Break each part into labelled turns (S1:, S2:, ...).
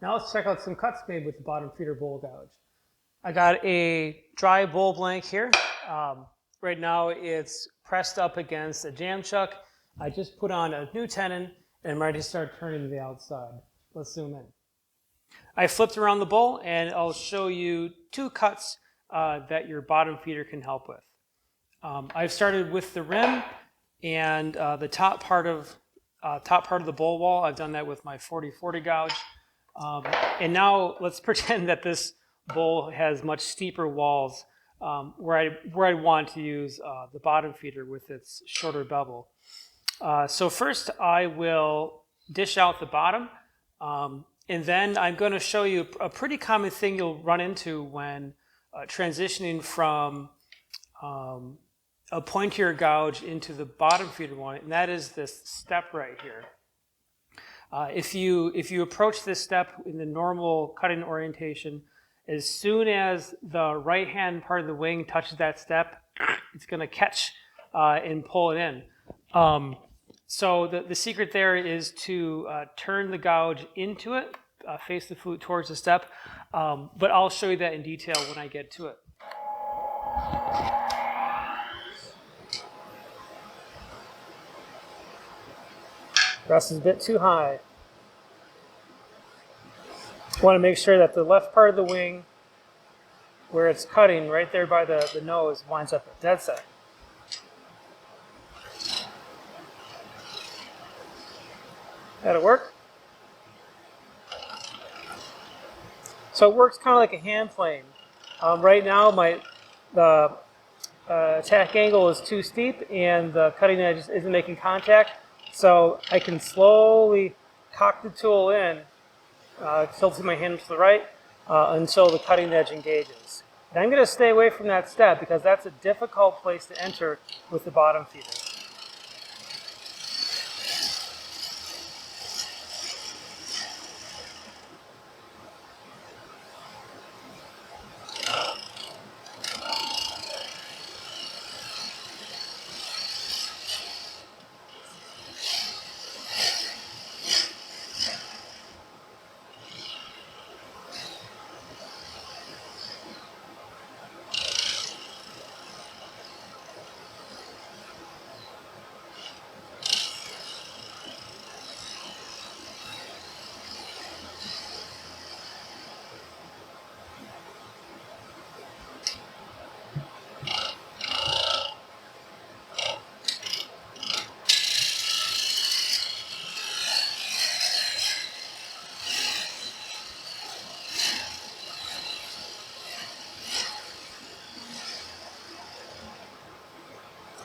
S1: Now let's check out some cuts made with the bottom feeder bowl gouge. I got a dry bowl blank here. Right now it's pressed up against a jam chuck. I just put on a new tenon and I'm ready to start turning to the outside. Let's zoom in. I flipped around the bowl and I'll show you two cuts that your bottom feeder can help with. I've started with the rim and the top part of the bowl wall. I've done that with my 40-40 gouge. And now let's pretend that this bowl has much steeper walls where I want to use the bottom feeder with its shorter bevel. So first I will dish out the bottom, and then I'm going to show you a pretty common thing you'll run into when transitioning from a pointier gouge into the bottom feeder one, and that is this step right here. If you approach this step in the normal cutting orientation, as soon as the right hand part of the wing touches that step, it's going to catch and pull it in. So the secret there is to turn the gouge into it, face the flute towards the step, but I'll show you that in detail when I get to it. Rest is a bit too high. I want to make sure that the left part of the wing, where it's cutting, right there by the nose, winds up at dead center. That'll work. So it works kind of like a hand plane. Right now, the attack angle is too steep and the cutting edge isn't making contact. So I can slowly cock the tool in, tilting my hand to the right until the cutting edge engages. And I'm going to stay away from that step because that's a difficult place to enter with the bottom feeder.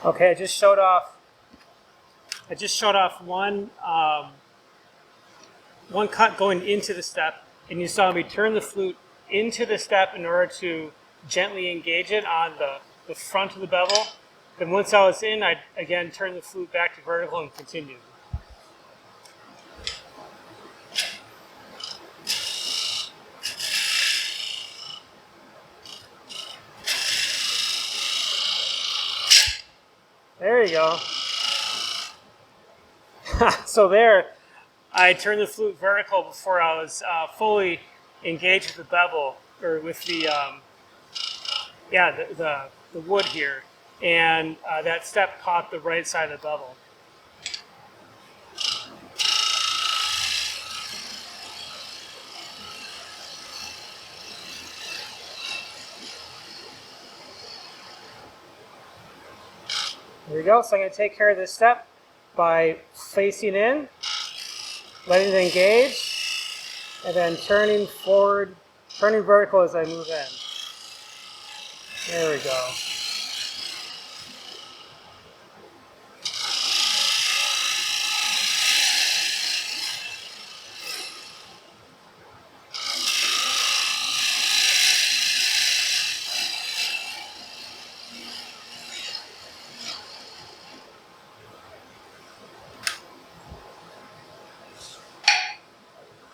S1: Okay, I just showed off one cut going into the step, and you saw me turn the flute into the step in order to gently engage it on the front of the bevel. Then once I was in, I'd again turn the flute back to vertical and continue. There you go. So there, I turned the flute vertical before I was fully engaged with the bevel, or with the wood here, and that step caught the right side of the bevel. There you go. So I'm going to take care of this step by facing in, letting it engage, and then turning forward, turning vertical as I move in. There we go.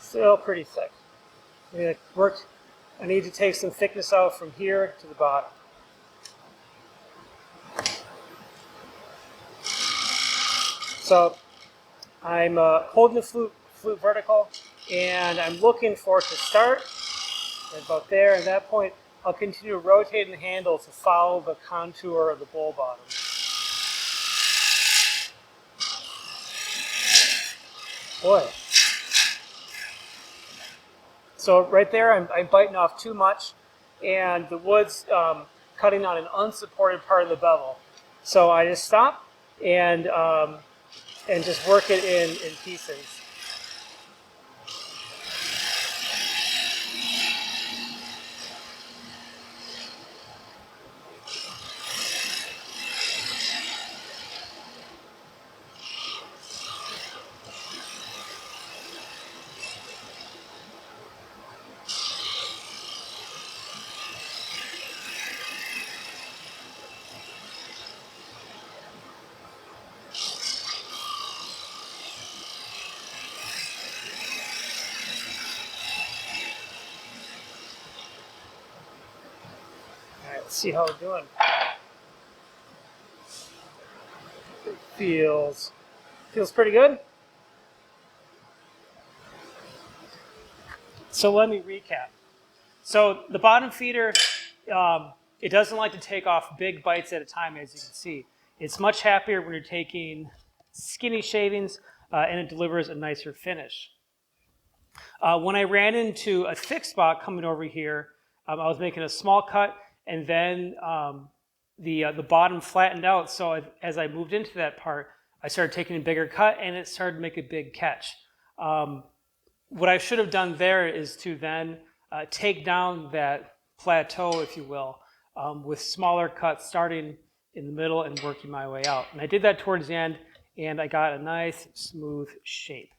S1: Still pretty thick. I need to take some thickness out from here to the bottom. So I'm holding the flute flute vertical, and I'm looking for it to start at about there. At that point, I'll continue rotating the handle to follow the contour of the bowl bottom. Boy. So right there, I'm biting off too much, and the wood's cutting on an unsupported part of the bevel. So I just stop and just work it in pieces. All right, let's see how we're doing. Feels pretty good. So let me recap. So the bottom feeder, it doesn't like to take off big bites at a time, as you can see. It's much happier when you're taking skinny shavings, and it delivers a nicer finish. When I ran into a thick spot coming over here, I was making a small cut, and then the bottom flattened out. So as I moved into that part, I started taking a bigger cut, and it started to make a big catch. What I should have done there is to then take down that plateau, if you will, with smaller cuts starting in the middle and working my way out. And I did that towards the end, and I got a nice, smooth shape.